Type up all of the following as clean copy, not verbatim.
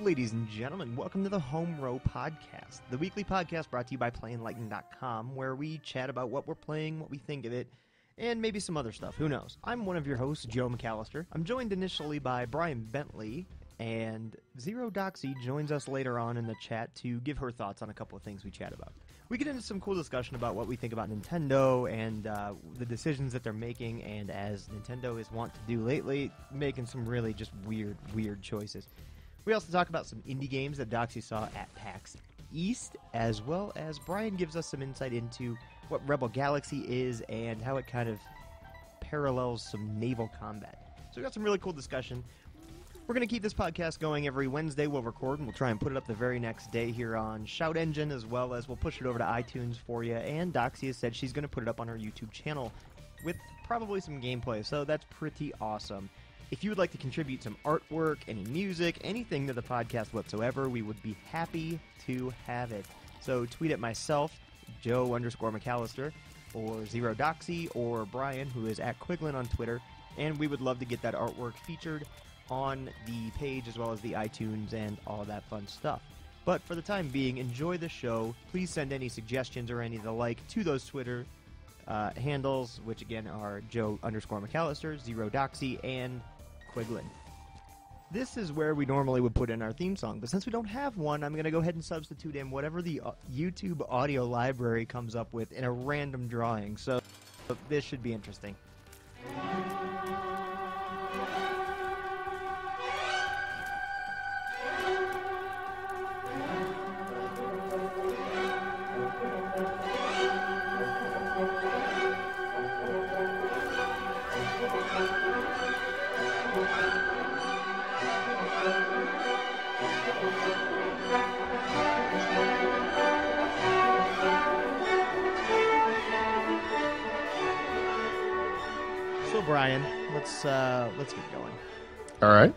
Ladies and gentlemen, welcome to the HOMEROW podcast, the weekly podcast brought to you by PlayEnlighten.com, where we chat about what we're playing, what we think of it, and maybe some other stuff. Who knows? I'm one of your hosts, Joe McAllister. I'm joined initially by Brian Bentley, and Zero Doxy joins us later on in the chat to give her thoughts on a couple of things we chat about. We get into some cool discussion about what we think about Nintendo and the decisions that they're making, and as Nintendo is wont to do lately, making some really just weird choices. We also talk about some indie games that Doxy saw at PAX East, as well as Brian gives us some insight into what Rebel Galaxy is and how it kind of parallels some naval combat. So we got some really cool discussion. We're going to keep this podcast going every Wednesday. We'll record and we'll try and put it up the very next day here on Shout Engine, as well as we'll push it over to iTunes for you. And Doxy has said she's going to put it up on her YouTube channel with probably some gameplay, so that's pretty awesome. If you would like to contribute some artwork, any music, anything to the podcast whatsoever, we would be happy to have it. So tweet at myself, Joe_McAllister, or Zero Doxy, or Brian, who is at Quiglin on Twitter, and we would love to get that artwork featured on the page as well as the iTunes and all that fun stuff. But for the time being, enjoy the show. Please send any suggestions or any of the like to those Twitter handles, which again are Joe_McAllister, Zero Doxy, and Quiglin. This is where we normally would put in our theme song, but since we don't have one, I'm going to go ahead and substitute in whatever the YouTube audio library comes up with in a random drawing, so this should be interesting. Brian, let's get going. All right.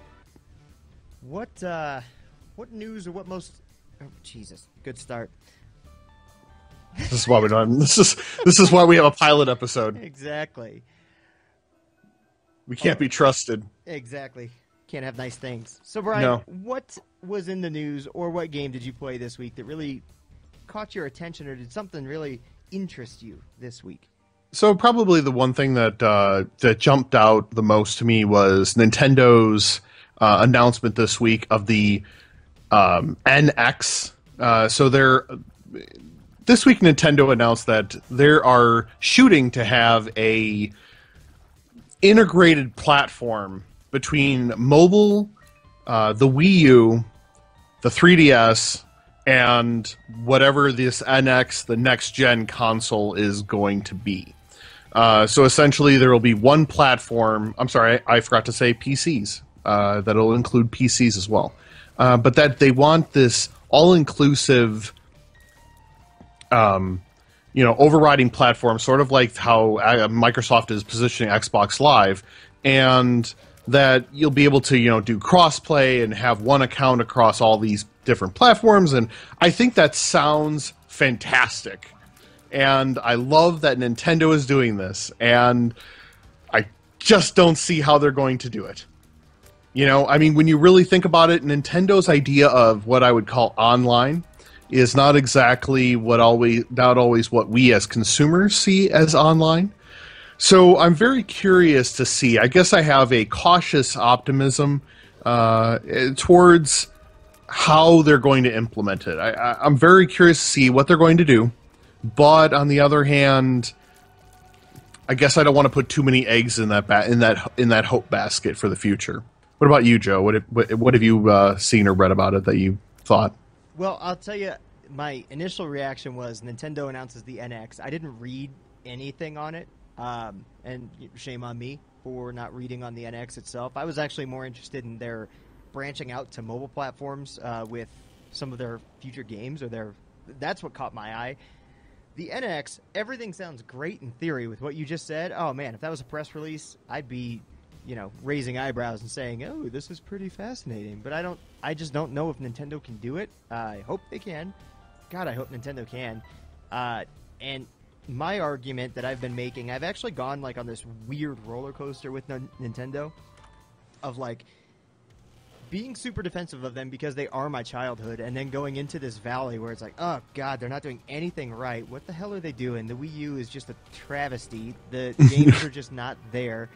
What news or what most? Oh, Jesus, good start. This is why we don't. This is why we have a pilot episode. Exactly. We can't be trusted. Exactly. Can't have nice things. So, Brian, What was in the news, or what game did you play this week that really caught your attention, or did something really interest you this week? So probably the one thing that that jumped out the most to me was Nintendo's announcement this week of the NX. This week Nintendo announced that they are shooting to have a integrated platform between mobile, the Wii U, the 3DS, and whatever this NX, the next-gen console, is going to be. So essentially, there will be one platform. I'm sorry, I forgot to say PCs. That'll include PCs as well. But that they want this all-inclusive, overriding platform, sort of like how Microsoft is positioning Xbox Live, and that you'll be able to, do crossplay and have one account across all these different platforms. And I think that sounds fantastic. And I love that Nintendo is doing this, and I just don't see how they're going to do it. When you really think about it, Nintendo's idea of what I would call online is not exactly not always what we as consumers see as online. So I'm very curious to see. I guess I have a cautious optimism towards how they're going to implement it. I'm very curious to see what they're going to do. But on the other hand, I guess I don't want to put too many eggs in that hope basket for the future. What about you, Joe? What have you seen or read about it that you thought? Well, I'll tell you, my initial reaction was Nintendo announces the NX. I didn't read anything on it, and shame on me for not reading on the NX itself. I was actually more interested in their branching out to mobile platforms with some of their future games, that's what caught my eye. The NX, everything sounds great in theory with what you just said. Oh, man, if that was a press release, I'd be, raising eyebrows and saying, oh, this is pretty fascinating. But I just don't know if Nintendo can do it. I hope they can. God, I hope Nintendo can. And my argument that I've been making, I've actually gone, on this weird roller coaster with Nintendo of, being super defensive of them because they are my childhood, and then going into this valley where it's like, oh god, they're not doing anything right. What the hell are they doing? The Wii U is just a travesty. The games are just not there.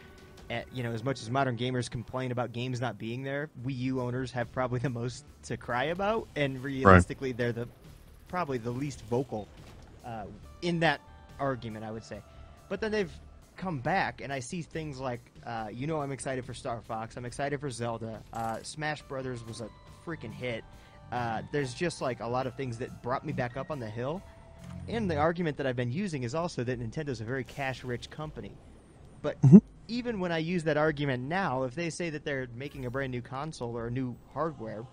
As much as modern gamers complain about games not being there, Wii U owners have probably the most to cry about, and realistically, they're probably the least vocal in that argument, I would say. But then they've come back, and I see things like, I'm excited for Star Fox, I'm excited for Zelda, Smash Brothers was a freaking hit. There's just like a lot of things that brought me back up on the hill, and the argument that I've been using is also that Nintendo's a very cash-rich company. But even when I use that argument now, if they say that they're making a brand new console or a new hardware,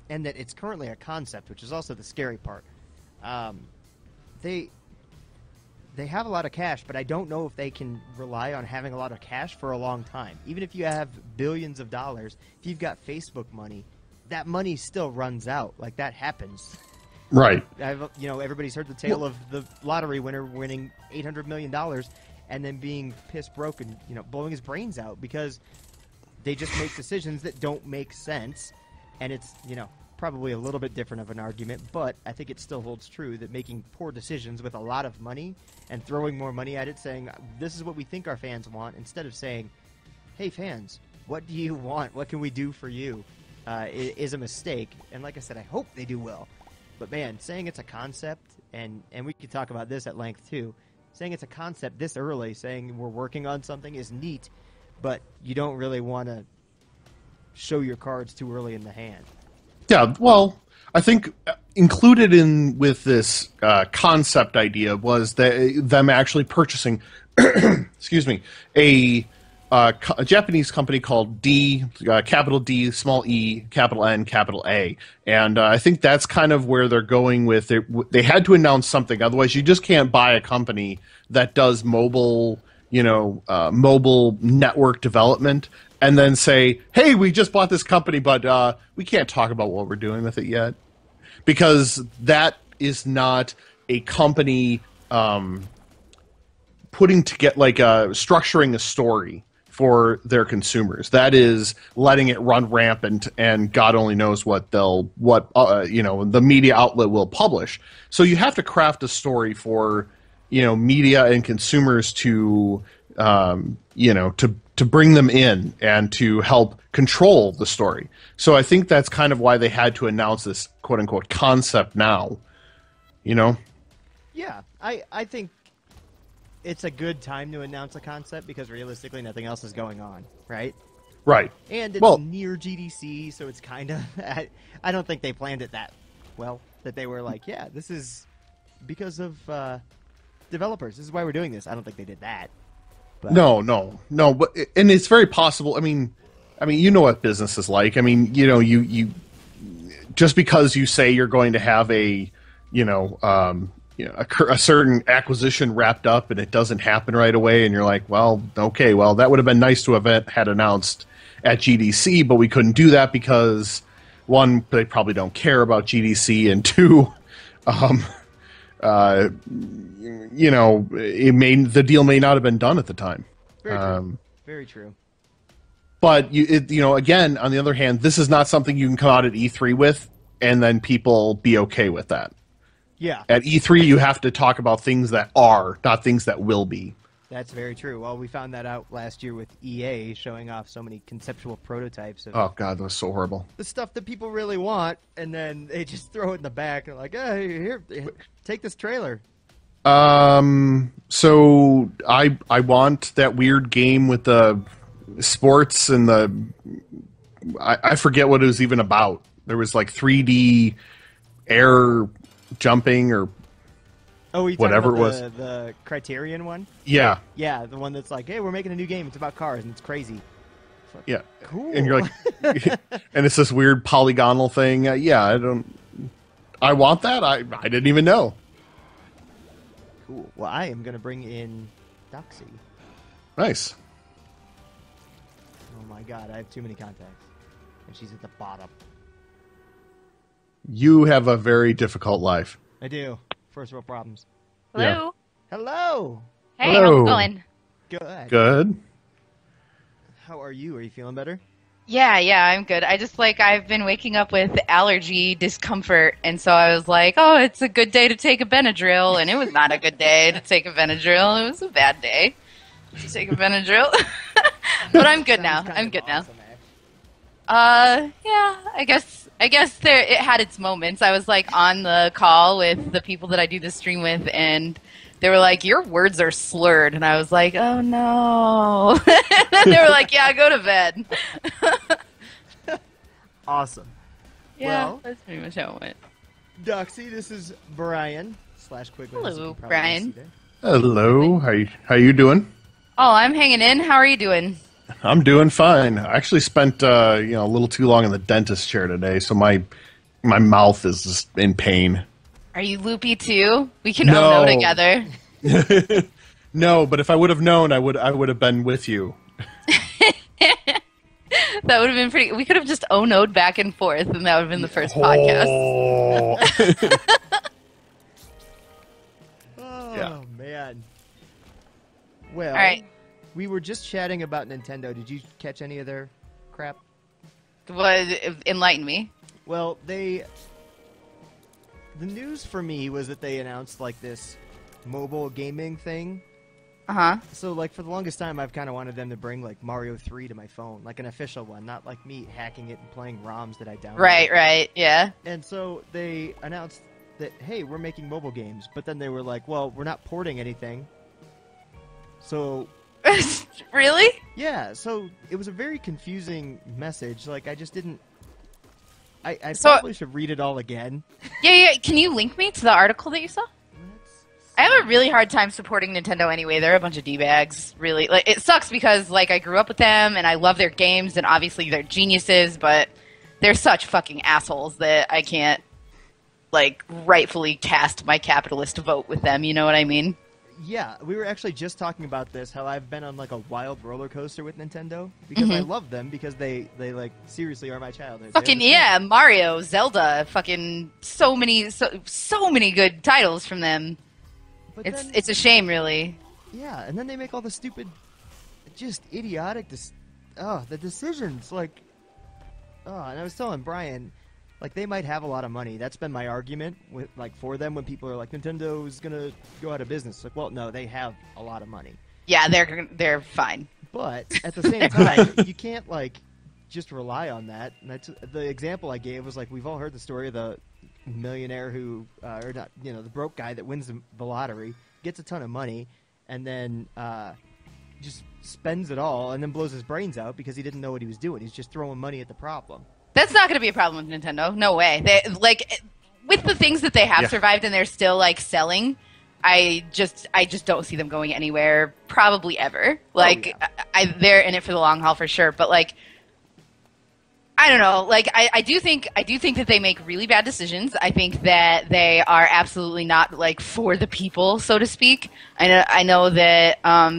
and that it's currently a concept, which is also the scary part, they have a lot of cash, but I don't know if they can rely on having a lot of cash for a long time. Even if you have billions of dollars, if you've got Facebook money, that money still runs out. Like, that happens. Right. Everybody's heard the tale of the lottery winner winning $800 million and then being pissed broke and, blowing his brains out because they just make decisions that don't make sense. And it's, probably a little bit different of an argument, but I think it still holds true that making poor decisions with a lot of money and throwing more money at it, saying, this is what we think our fans want, instead of saying, hey, fans, what do you want? What can we do for you? Is a mistake. And like I said, I hope they do well. But, man, saying it's a concept, and we could talk about this at length, too, saying it's a concept this early, saying we're working on something is neat, but you don't really want to show your cards too early in the hand. Yeah, well, I think included in with this concept idea was them actually purchasing, excuse me, a Japanese company called capital D, small e, capital N, capital A. And I think that's kind of where they're going with it. They had to announce something. Otherwise, you just can't buy a company that does mobile network development and then say, hey, we just bought this company, but we can't talk about what we're doing with it yet. Because that is not a company putting together, structuring a story for their consumers. That is letting it run rampant, and God only knows what the media outlet will publish. So you have to craft a story for, media and consumers to bring them in and to help control the story. So I think that's kind of why they had to announce this quote unquote concept now. Yeah, I think it's a good time to announce a concept because realistically nothing else is going on, right? Right. And it's near GDC, so it's kind of... I don't think they planned it that well, that they were like, yeah, this is because of developers. This is why we're doing this. I don't think they did that. But. No. But, and it's very possible. I mean, you know what business is like. I mean, you just because you say you're going to have a certain acquisition wrapped up and it doesn't happen right away, and you're like, well, okay, well, that would have been nice to have had announced at GDC, but we couldn't do that because, one, they probably don't care about GDC, and two, the deal may not have been done at the time. Very true. Very true. But again, on the other hand, this is not something you can come out at E3 with and then people be okay with that. Yeah. At E3, you have to talk about things that are, not things that will be. That's very true. Well, we found that out last year with EA showing off so many conceptual prototypes. Of God, that was so horrible. The stuff that people really want, and then they just throw it in the back and like, hey, here, take this trailer. So I want that weird game with the sports and I forget what it was even about. There was like 3D air jumping or whatever it was. The Criterion one? Yeah. Yeah, the one that's like, hey, we're making a new game. It's about cars, and it's crazy. It's like, yeah. Cool. And you're like, and it's this weird polygonal thing. I want that. I didn't even know. Cool. Well, I am going to bring in Doxy. Nice. Oh my god, I have too many contacts. And she's at the bottom. You have a very difficult life. I do. First world problems. Hello. Yeah. Hello. Hey, Hello. how's it going? Good. Good. How are you? Are you feeling better? Yeah, I'm good. I've been waking up with allergy discomfort, and so I was like, oh, it's a good day to take a Benadryl, and it was not a good day to take a Benadryl. It was a bad day to take a Benadryl. But I'm good now. I'm good now. Yeah, I guess it had its moments. I was like on the call with the people that I do the stream with, and they were like, your words are slurred. And I was like, oh no. And they were like, yeah, go to bed. Awesome. Yeah, well, that's pretty much how it went. Doxy, this is Brian /Quigley. Hello, Brian. Hello. How you doing? Oh, I'm hanging in. How are you doing? I'm doing fine. I actually spent a little too long in the dentist chair today, so my mouth is just in pain. Are you loopy too? We can know together. No, but if I would have known, I would have been with you. That would have been pretty. We could have just oh-no'd back and forth, and that would have been the first podcast. Oh, yeah. Man. Well, all right. We were just chatting about Nintendo. Did you catch any of their crap? Enlighten me. Well, the news for me was that they announced like this mobile gaming thing. Uh-huh. So like for the longest time I've kind of wanted them to bring like Mario 3 to my phone, like an official one, not like me hacking it and playing ROMs that I downloaded. Right, yeah. And so they announced that, hey, we're making mobile games, but then they were like, well, we're not porting anything. So really? yeah, so it was a very confusing message. Like I just didn't I probably should read it all again. Yeah. Can you link me to the article that you saw? I have a really hard time supporting Nintendo anyway. They're a bunch of D-bags, really. Like, it sucks because, like, I grew up with them, and I love their games, and obviously they're geniuses, but they're such fucking assholes that I can't, like, rightfully cast my capitalist vote with them, you know what I mean? Yeah, we were actually just talking about this, how I've been on, like, a wild roller coaster with Nintendo, because I love them, because they like, seriously are my childhood. Fucking, yeah, Mario, Zelda, fucking so many good titles from them. It's a shame, really. Yeah, and then they make all the stupid, just idiotic, the decisions, like, and I was telling Brian, like, they might have a lot of money. That's been my argument, with, like, for them when people are like, Nintendo's gonna go out of business. Like, well, no, they have a lot of money. Yeah, they're fine. But, at the same time, you can't, like, just rely on that. And that's, the example I gave was, like, we've all heard the story of the millionaire who, or not, the broke guy that wins the lottery, gets a ton of money, and then just spends it all, and then blows his brains out because he didn't know what he was doing. He's just throwing money at the problem. That's not going to be a problem with Nintendo. No way. They, like, with the things that they have survived and they're still, like, selling, I just don't see them going anywhere, probably ever. Like, they're in it for the long haul for sure, but, like, I don't know. Like, I do think that they make really bad decisions. I think that they are absolutely not, like, for the people, so to speak. I know that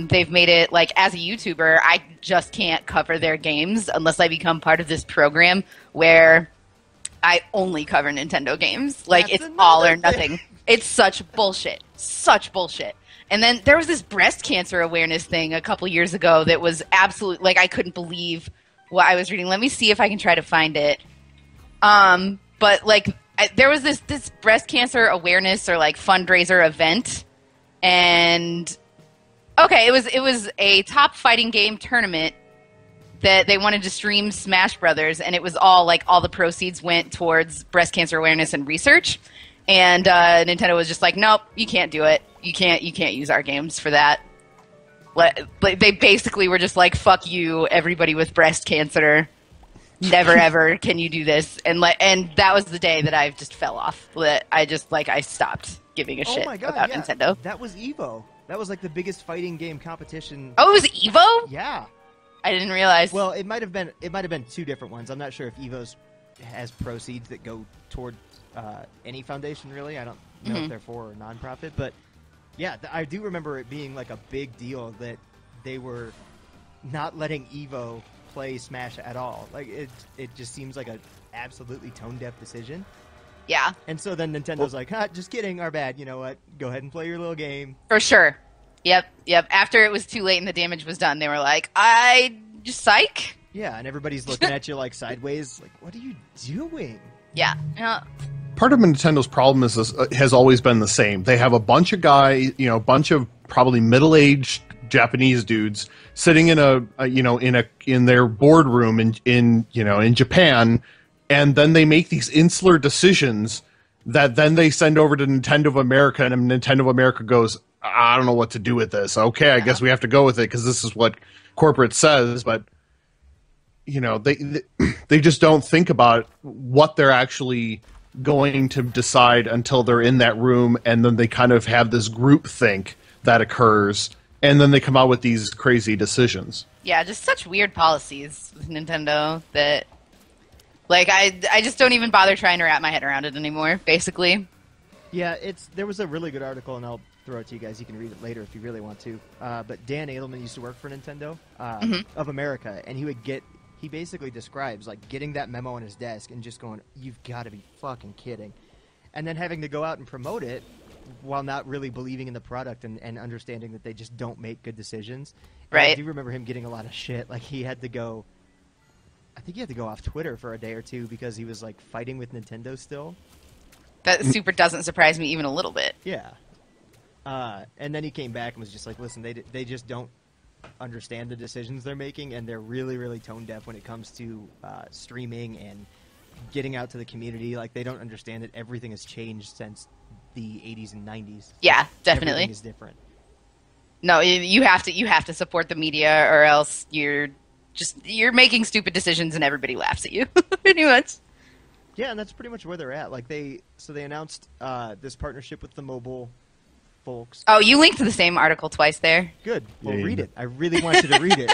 they've made it, like, as a YouTuber, I just can't cover their games unless I become part of this program where I only cover Nintendo games. Like, it's all or nothing. It's such bullshit. Such bullshit. And then there was this breast cancer awareness thing a couple years ago that was absolute, like, I couldn't believe what I was reading. Let me see if I can try to find it. But, like, there was this breast cancer awareness or, like, fundraiser event. And, okay, it was a top fighting game tournament that they wanted to stream Smash Brothers, and it was all, like, all the proceeds went towards breast cancer awareness and research. And Nintendo was just like, nope, you can't do it. You can't use our games for that. They basically were just like, fuck you, everybody with breast cancer. Never ever can you do this. And that was the day that I just fell off. I stopped giving a shit about Nintendo. That was EVO. That was like the biggest fighting game competition. Oh, it was EVO? Yeah. I didn't realize. Well, it might have been two different ones. I'm not sure if EVO's has proceeds that go toward any foundation, really. I don't know if they're for or non-profit, but yeah, I do remember it being like a big deal that they were not letting EVO play Smash at all. Like, it just seems like a absolutely tone-deaf decision. Yeah. And so then Nintendo's like, just kidding, our bad. You know what? Go ahead and play your little game. For sure. Yep. After it was too late and the damage was done, they were like, psych. Yeah, and everybody's looking at you like sideways, like, what are you doing? Yeah. Part of Nintendo's problem is has always been the same. They have a bunch of guys, a bunch of probably middle-aged Japanese dudes sitting in in their boardroom in Japan, and then they make these insular decisions that then they send over to Nintendo of America, and Nintendo of America goes, I don't know what to do with this. Okay, I guess we have to go with it because this is what corporate says, but they just don't think about what they're actually going to decide until they're in that room, and then they kind of have this group think that occurs, and then they come out with these crazy decisions. Yeah, just such weird policies with Nintendo that, like, I just don't even bother trying to wrap my head around it anymore, basically. Yeah, there was a really good article, and I'll throw it to you guys. You can read it later if you really want to. But Dan Adelman used to work for Nintendo of America, and he basically describes like getting that memo on his desk and just going, "You've got to be fucking kidding," and then having to go out and promote it while not really believing in the product and understanding that they just don't make good decisions. Right. And I do remember him getting a lot of shit. Like I think he had to go off Twitter for a day or two because he was like fighting with Nintendo still. That super doesn't surprise me even a little bit. Yeah. And then he came back and was just like, listen, they just don't understand the decisions they're making, and they're really, really tone deaf when it comes to streaming and getting out to the community. Like, they don't understand that everything has changed since the 80s and 90s. Yeah, definitely. Everything is different. No, you have to support the media, or else you're making stupid decisions and everybody laughs at you. Pretty much. Yeah, and that's pretty much where they're at. Like they announced this partnership with the mobile folks. Oh, you linked to the same article twice there. Good. Well, Yeah, read you it. I really want you to read it.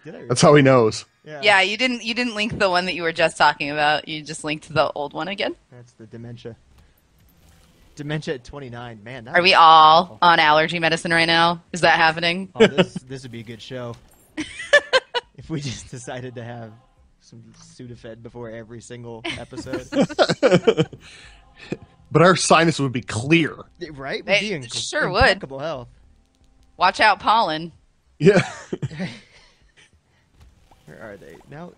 Did I read That's how he knows. it? Yeah, you didn't link the one that you were just talking about. You just linked the old one again. That's the dementia. Dementia at 29. Man, that Are we was all awful. on allergy medicine right now? Is that happening? Oh, this would be a good show. If we just decided to have some Sudafed before every single episode. But our sinus would be clear. Right? They We'd be in sure would. impeccable health. Watch out, pollen. Yeah. Where are they? Now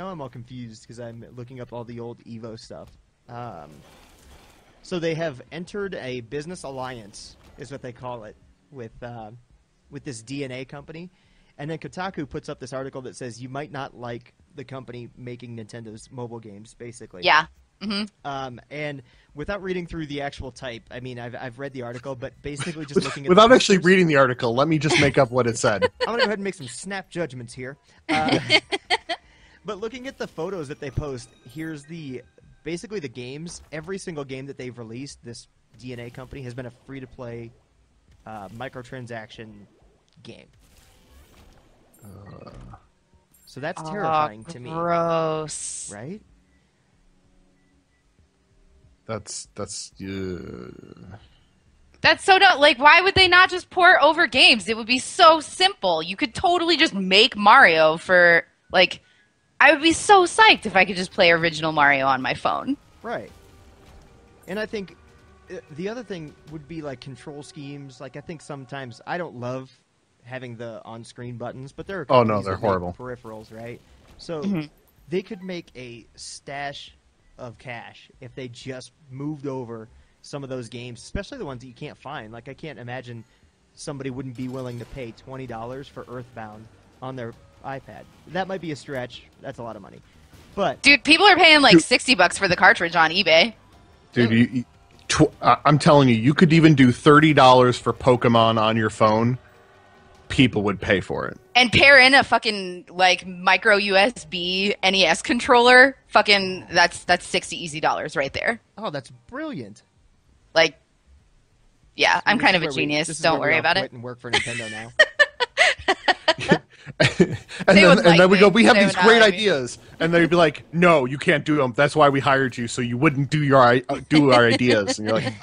I'm all confused because I'm looking up all the old Evo stuff. So they have entered a business alliance, is what they call it, with this DeNA company. And then Kotaku puts up this article that says you might not like the company making Nintendo's mobile games, basically. Yeah. Mm-hmm. And without reading through the actual type, I mean, I've read the article, but basically just looking at Without the actually pictures- reading the article, let me just make up what it said. I'm going to go ahead and make some snap judgments here. But looking at the photos that they post, here's basically the games. Every single game that they've released, this DeNA company, has been a free-to-play microtransaction game. So that's terrifying to me. Gross. Right? That's That's so dumb. Like, why would they not just port over games? It would be so simple. You could totally just make Mario for, like, I would be so psyched if I could just play original Mario on my phone. Right. And I think the other thing would be, like, control schemes. Like, I think sometimes I don't love having the on-screen buttons, but there are Oh, no, companies they're that make horrible. peripherals, right? So they could make a stash of cash if they just moved over some of those games, especially the ones that you can't find. Like, I can't imagine somebody wouldn't be willing to pay $20 for Earthbound on their iPad. That might be a stretch. That's a lot of money. But Dude, people are paying like $60 for the cartridge on eBay. Dude, I'm telling you, you could even do $30 for Pokemon on your phone. People would pay for it. And pair in a fucking, like, micro USB NES controller. Fucking, that's $60 easy dollars right there. oh, that's brilliant. Like, yeah, I'm This kind is of a where we- genius. this is Don't where we worry all about quit it. and work for Nintendo now. and then we go, we have They these would great like me. ideas. And they'd be like, no, you can't do them. That's why we hired you, so you wouldn't do our ideas. And you're like,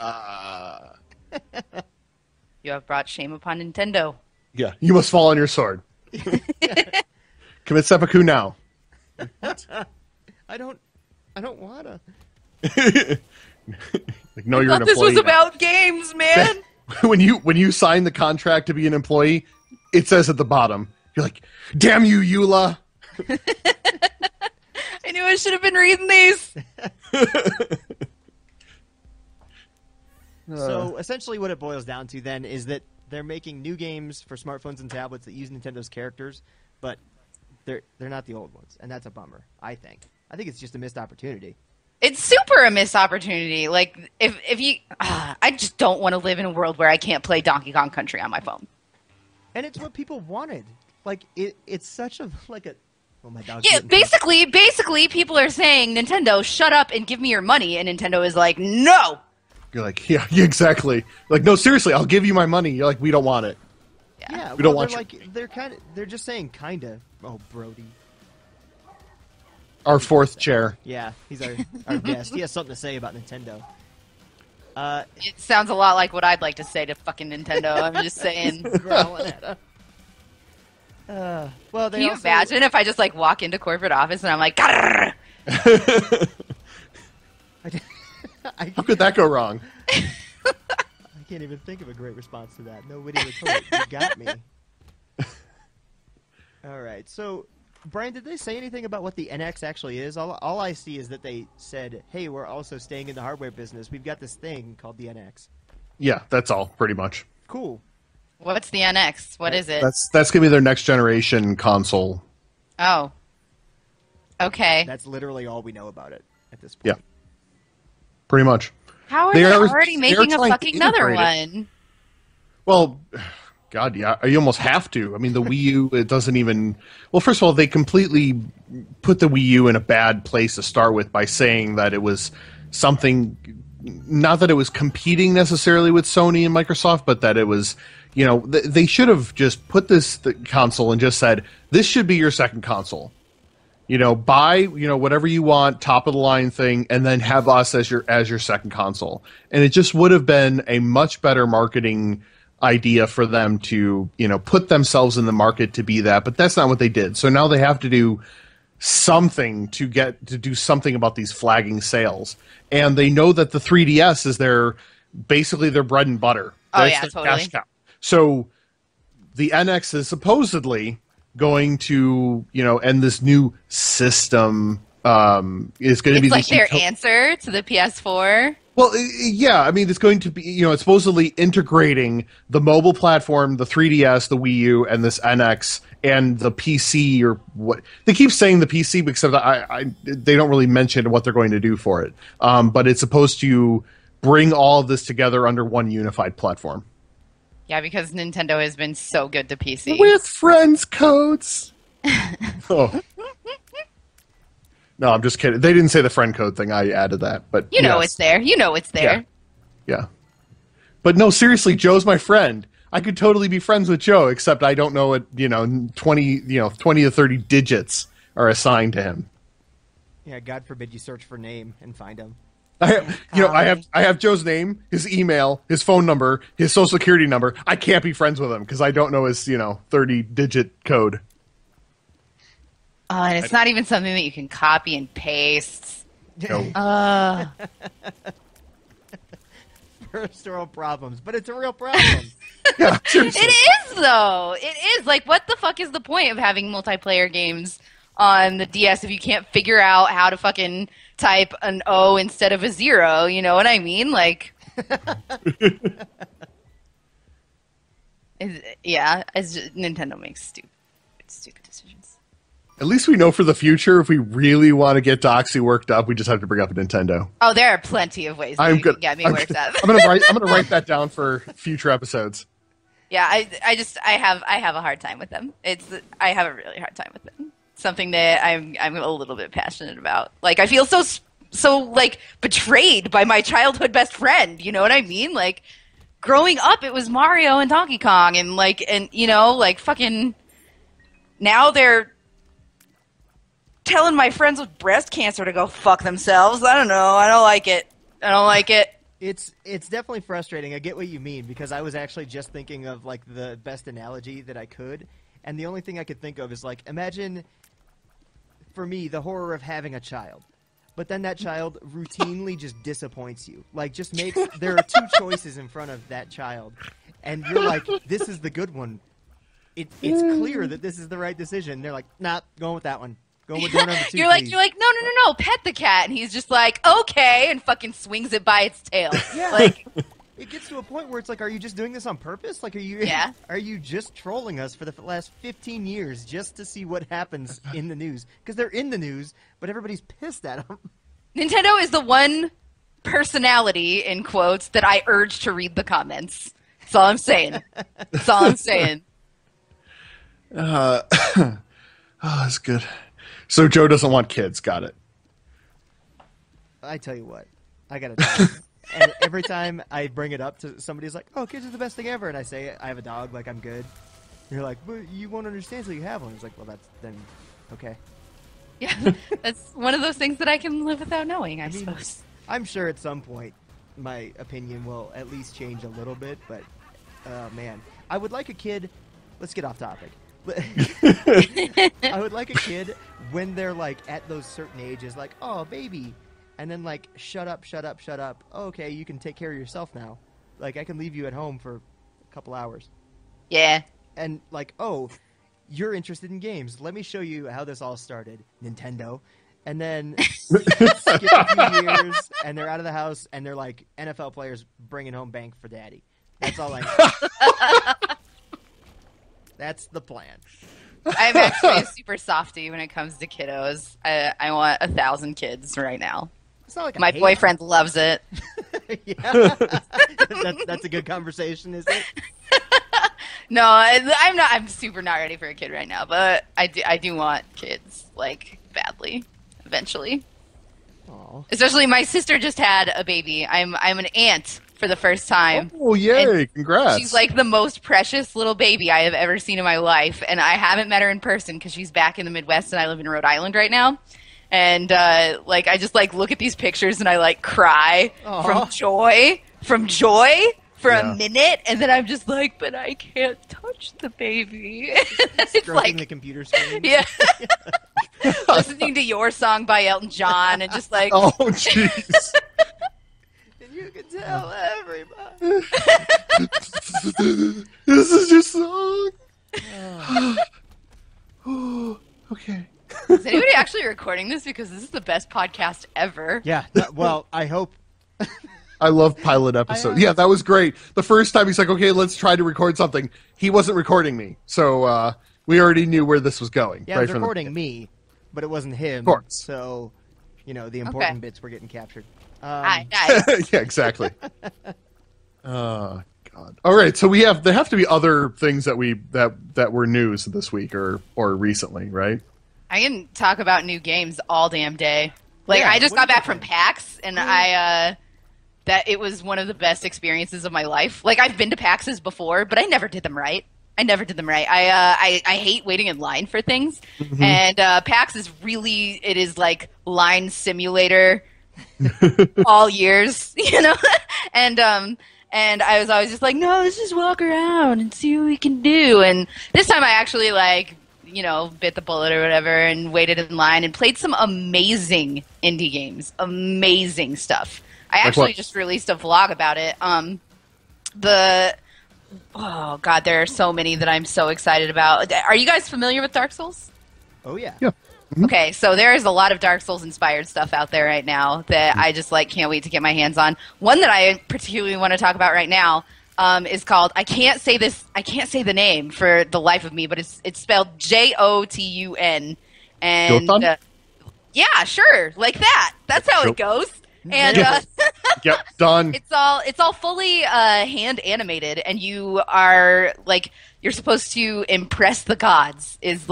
You have brought shame upon Nintendo. yeah, you must fall on your sword. Commit seppuku now. I don't wanna. Like, no, you're an This employee was now. about games, man. when you sign the contract to be an employee, it says at the bottom, You're like, damn you, Eula. I knew I should have been reading these. So essentially what it boils down to then is that they're making new games for smartphones and tablets that use Nintendo's characters, but they're not the old ones, and that's a bummer, I think. I think it's just a missed opportunity. It's super a missed opportunity. Like, if you... I just don't want to live in a world where I can't play Donkey Kong Country on my phone. And it's what people wanted. Like, it's such a... like a... Oh, my dog's Yeah, basically, people are saying, Nintendo, shut up and give me your money, and Nintendo is like, no! You're like, yeah, exactly. Like, no, seriously, I'll give you my money. You're like, we don't want it. Yeah, we don't want they're just saying kinda. Oh, Brody. Our fourth chair. Yeah, he's our guest. He has something to say about Nintendo. It sounds a lot like what I'd like to say to fucking Nintendo. I'm just saying. Growling at him. Well, Can you imagine if I just like walk into corporate office and I'm like, Grrr! How could that go wrong? I can't even think of a great response to that. Nobody would tell it. You got me. All right. So, Brian, did they say anything about what the NX actually is? All I see is that they said, hey, we're also staying in the hardware business. We've got this thing called the NX. Yeah, that's all, pretty much. Cool. What's the NX? What is it? That's going to be their next generation console. Oh. Okay. That's literally all we know about it at this point. Yeah. Pretty much. How are they already making a fucking another one? Well, God, yeah. You almost have to. I mean, the Wii U, it doesn't even... Well, first of all, they completely put the Wii U in a bad place to start with by saying that it was something... Not that it was competing necessarily with Sony and Microsoft, but that it was... You know, they should have just put this console and just said, this should be your second console. You know, buy, you know, whatever you want, top of the line thing, and then have us as your second console. And it just would have been a much better marketing idea for them to, you know, put themselves in the market to be that. But that's not what they did. So now they have to do something to do something about these flagging sales. And they know that the 3DS is basically their bread and butter. Oh, That's yeah, their totally. cash cow. So the NX is supposedly going to, you know, and this new system is going to be like their answer to the PS4. Well, yeah, I mean, it's going to be, you know, it's supposedly integrating the mobile platform, the 3DS, the Wii U, and this NX, and the PC, or what they keep saying the PC, because they don't really mention what they're going to do for it. But it's supposed to bring all of this together under one unified platform. Yeah, because Nintendo has been so good to PC. With friends codes. Oh. No, I'm just kidding. They didn't say the friend code thing. I added that, but you know it's there. You know it's there. Yeah. But no, seriously, Joe's my friend. I could totally be friends with Joe, except I don't know what, 20 to 30 digits are assigned to him. Yeah, God forbid you search for name and find him. I have Joe's name, his email, his phone number, his social security number. I can't be friends with him because I don't know his 30-digit code. And it's not even something that you can copy and paste. No. First world problems, but it's a real problem. Yeah, seriously. It is, though. It is. Like, what the fuck is the point of having multiplayer games on the DS if you can't figure out how to fucking type an O instead of a 0? You know what I mean? Like, Nintendo makes stupid decisions. At least we know for the future, if we really want to get Doxy worked up, we just have to bring up Nintendo. Oh, there are plenty of ways to get me worked up. I'm gonna write that down for future episodes. Yeah, I have a hard time with them. I have a really hard time with them. Something that I'm a little bit passionate about. Like, I feel so like betrayed by my childhood best friend. You know what I mean? Like, growing up, it was Mario and Donkey Kong, and fucking now they're telling my friends with breast cancer to go fuck themselves. I don't know. I don't like it. It's definitely frustrating. I get what you mean, because I was actually just thinking of like the best analogy that I could, and the only thing I could think of is like, imagine for me the horror of having a child, but then that child routinely just disappoints you. Like, just there are two choices in front of that child, and you're like, this is the good one. it's clear that this is the right decision. They're like, nah, going with that one. Going with door number 2. You're like, no, pet the cat, and he's just like, okay, and fucking swings it by its tail. Yeah. Like, it gets to a point where it's like, are you just doing this on purpose? Like, are you just trolling us for the last 15 years just to see what happens in the news? Because they're in the news, but everybody's pissed at them. Nintendo is the one personality, in quotes, that I urge to read the comments. That's all I'm saying. That's all I'm saying. Oh, that's good. So Joe doesn't want kids. Got it. I tell you what, I got a dog. And every time I bring it up to somebody's like, oh, kids are the best thing ever. And I say, I have a dog, like, I'm good. And you're like, but you won't understand until you have one. It's like, well, that's then okay. Yeah, that's one of those things that I can live without knowing, I suppose. I'm sure at some point my opinion will at least change a little bit, but, man, I would like a kid. Let's get off topic. I would like a kid when they're like at those certain ages, like, oh, baby, and then like, shut up. Oh, okay, you can take care of yourself now. Like, I can leave you at home for a couple hours. Yeah. And like, oh, you're interested in games. Let me show you how this all started, Nintendo. And then skip a few years, and they're out of the house, and they're like NFL players bringing home bank for daddy. That's all I know. That's the plan. I'm actually a super softie when it comes to kiddos. I want 1,000 kids right now. It's not like my boyfriend loves it. Yeah, that's a good conversation, is it? No, I'm not. I'm super not ready for a kid right now, but I do want kids, like, badly, eventually. Aww. Especially my sister just had a baby. I'm an aunt for the first time. Oh, yay! And congrats. she's like the most precious little baby I have ever seen in my life, and I haven't met her in person because she's back in the Midwest and I live in Rhode Island right now. And like, I just like look at these pictures and I like cry from joy for a minute, and then I'm just like, but I can't touch the baby. It's like the computer screen. Yeah. Listening to Your Song by Elton John and just like, oh jeez. And you can tell everybody. This is your song. Okay. Is anybody actually recording this? Because this is the best podcast ever. Yeah. Well, I hope. I love pilot episode. Yeah, that was great. The first time he's like, okay, let's try to record something. He wasn't recording me. So we already knew where this was going. Yeah, he was recording me, but it wasn't him. Of course. So, you know, the important bits were getting captured. Nice. Yeah, exactly. Oh, God. All right, so there have to be other things that were news this week or recently, right? I can talk about new games all damn day. Like, Yeah, I just what got are you back from PAX, and that it was one of the best experiences of my life. Like, I've been to PAXs before, but I never did them right. I hate waiting in line for things, and PAX is really, it is like line simulator all years, you know? And I was always just like, no, let's just walk around and see what we can do. And this time I actually, like, you know, bit the bullet or whatever and waited in line and played some amazing indie games. Amazing stuff. I actually just released a vlog about it. Oh, God, there are so many that I'm so excited about. Are you guys familiar with Dark Souls? Oh, yeah. Yeah. Mm-hmm. Okay, so there is a lot of Dark Souls-inspired stuff out there right now that I just, like, can't wait to get my hands on. One that I particularly want to talk about right now is called, I can't say the name for the life of me, but it's spelled Jotun. And Jotun? yeah, sure, like that. That's how it goes. And yep, done. It's all fully hand animated, and you are like, you're supposed to impress the gods is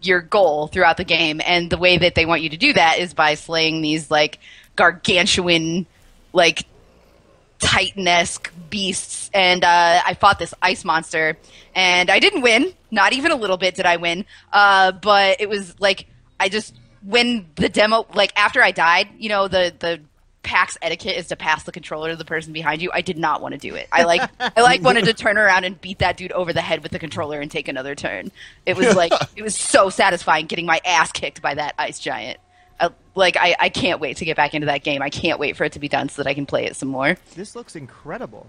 your goal throughout the game, and the way that they want you to do that is by slaying these like gargantuan, like Titan-esque beasts. And I fought this ice monster, and I didn't win. Not even a little bit did I win. But it was like, when the demo, like after I died, you know, the PAX etiquette is to pass the controller to the person behind you. I did not want to do it. I wanted to turn around and beat that dude over the head with the controller and take another turn. It was like, it was so satisfying getting my ass kicked by that ice giant. I can't wait to get back into that game. I can't wait for it to be done so that I can play it some more. This looks incredible.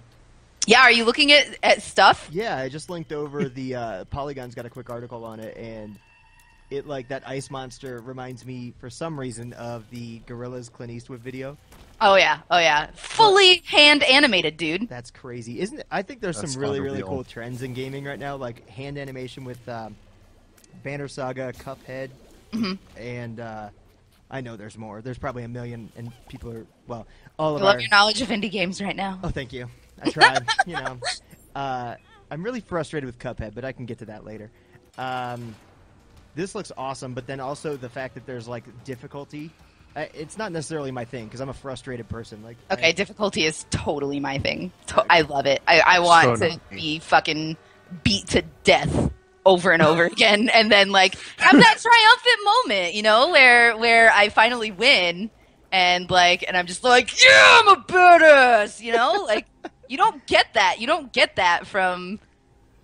Yeah, are you looking at stuff? Yeah, I just linked over the Polygon's got a quick article on it, and it like that ice monster reminds me for some reason of the Gorillaz Clint Eastwood video. Oh yeah, fully hand animated, dude. That's crazy, isn't it? I think there's That's some really unreal. cool trends in gaming right now, like hand animation with Banner Saga, Cuphead, and I know there's more. There's probably a million, and people are all of I love our. your knowledge of indie games right now. Oh, thank you. I tried. You know, I'm really frustrated with Cuphead, but I can get to that later. This looks awesome, but then also the fact that there's like difficulty. It's not necessarily my thing because I'm a frustrated person. Like, Okay, difficulty is totally my thing. I love it. I want So to be fucking beat to death over and over again, and then like have that triumphant moment, you know, where I finally win, and I'm just like, yeah, I'm a badass, you know, like you don't get that. You don't get that from,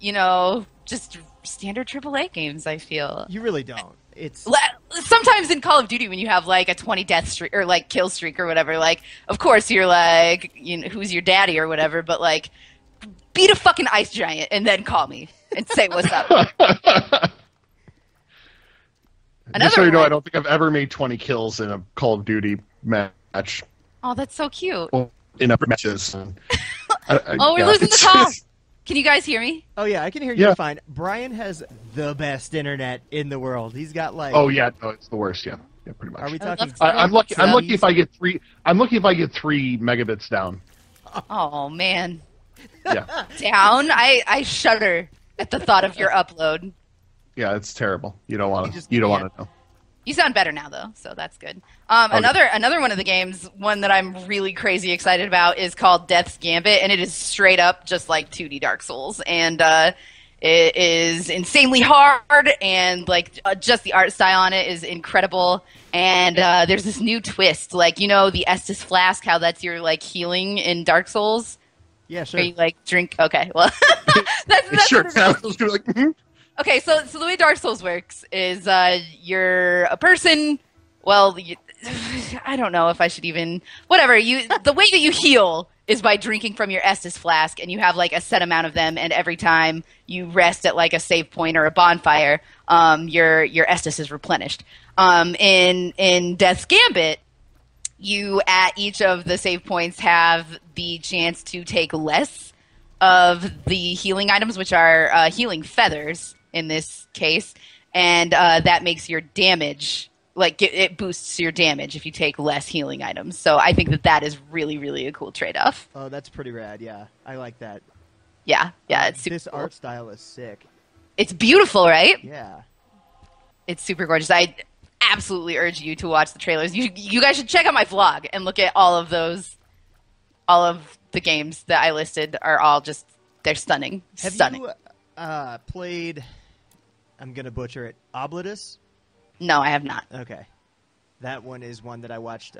you know, just standard AAA games. I feel you really don't. It's sometimes in Call of Duty when you have like a 20 death streak or like kill streak or whatever, like of course you're like, you know, who's your daddy or whatever, but like beat a fucking ice giant and then call me and say what's up. Just so you know, one. I don't think I've ever made 20 kills in a Call of Duty match. Oh, that's so cute. Well, in other matches. Oh, we're losing the call. Can you guys hear me? Oh yeah, I can hear you Yeah. fine. Brian has the best internet in the world. He's got like. Oh yeah, no, it's the worst. Yeah, pretty much. Are we I would talking? love to- I'm lucky. I'm lucky Seventies? if I get three. I'm lucky if I get 3 megabits down. Oh man, Yeah, down. I shudder at the thought of your upload. yeah, it's terrible. You don't want You to. just You don't can't. want to know. You sound better now, though, so that's good. Another one of the games, one that I'm really crazy excited about, is called Death's Gambit, and it is straight up just like 2D Dark Souls, and it is insanely hard, and like just the art style on it is incredible. And there's this new twist, like you know the Estus flask, how that's your like healing in Dark Souls. Yeah, sure. Where you like drink. Okay, well, that's Sure. what it I is. was gonna be like, mhm. Okay, so the way Dark Souls works is you're a person. Well, I don't know if I should even. Whatever. The way that you heal is by drinking from your Estus flask, and you have like a set amount of them. And every time you rest at like a save point or a bonfire, your Estus is replenished. In Death's Gambit, you at each of the save points have the chance to take less of the healing items, which are healing feathers in this case, and that makes your damage, like it boosts your damage if you take less healing items. So I think that is really, really a cool trade-off. Oh, that's pretty rad. Yeah, I like that. Yeah, it's super This cool. art style is sick. It's beautiful, right? Yeah. It's super gorgeous. I absolutely urge you to watch the trailers. You guys should check out my vlog and look at all of the games that I listed are all just, they're stunning. Have Stunning. you played? I'm gonna butcher it. Oblitus. No, I have not. Okay, that one is one that I watched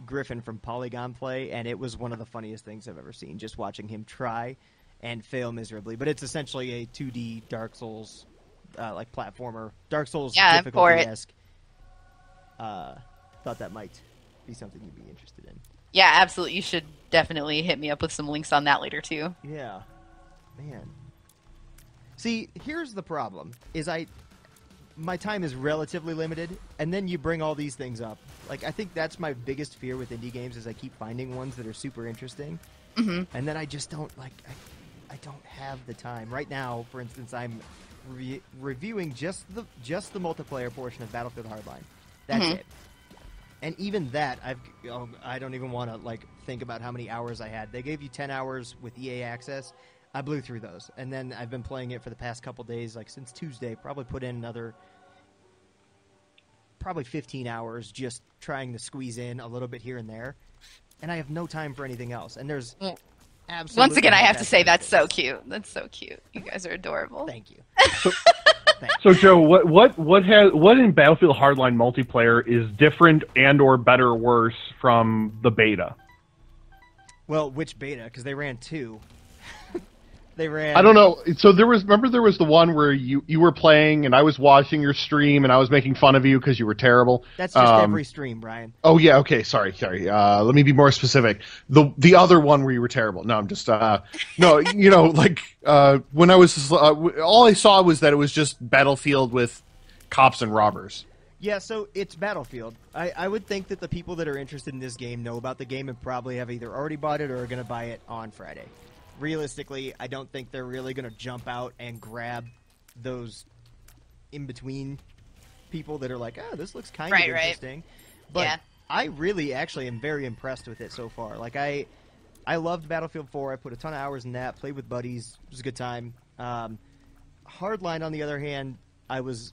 Griffin from Polygon play, and it was one of the funniest things I've ever seen. Just watching him try and fail miserably. But it's essentially a 2D Dark Souls, like platformer. Dark Souls Yeah, for it. difficulty-esque. Thought that might be something you'd be interested in. Yeah, absolutely. You should definitely hit me up with some links on that later too. Yeah, man. See, here's the problem: is my time is relatively limited, and then you bring all these things up. Like, I think that's my biggest fear with indie games is I keep finding ones that are super interesting, and then I just don't like. I don't have the time right now. For instance, I'm reviewing just the multiplayer portion of Battlefield Hardline. That's it. And even that, I don't even want to like think about how many hours I had. They gave you 10 hours with EA Access. I blew through those, and then I've been playing it for the past couple days, like since Tuesday. Probably put in another, 15 hours just trying to squeeze in a little bit here and there. And I have no time for anything else. And there's absolutely. Once again, I no have to say best that's so cute. That's so cute. You guys are adorable. Thank you. So Joe, what in Battlefield Hardline multiplayer is different and or better or worse from the beta? Well, which beta? Because they ran 2. They ran. I don't know. So there was the one where you were playing and I was watching your stream and I was making fun of you because you were terrible. That's just every stream, Brian. Oh yeah, okay, sorry. Let me be more specific. The other one where you were terrible. No, I'm just no. You know, like when I was all I saw was that it was just Battlefield with cops and robbers. Yeah, so it's Battlefield. I would think that the people that are interested in this game know about the game and probably have either already bought it or are going to buy it on Friday. Realistically, I don't think they're really going to jump out and grab those in-between people that are like, oh, this looks kind of interesting. But yeah. I really actually am very impressed with it so far. Like, I loved Battlefield 4. I put a ton of hours in that, played with buddies. It was a good time. Hardline, on the other hand, I was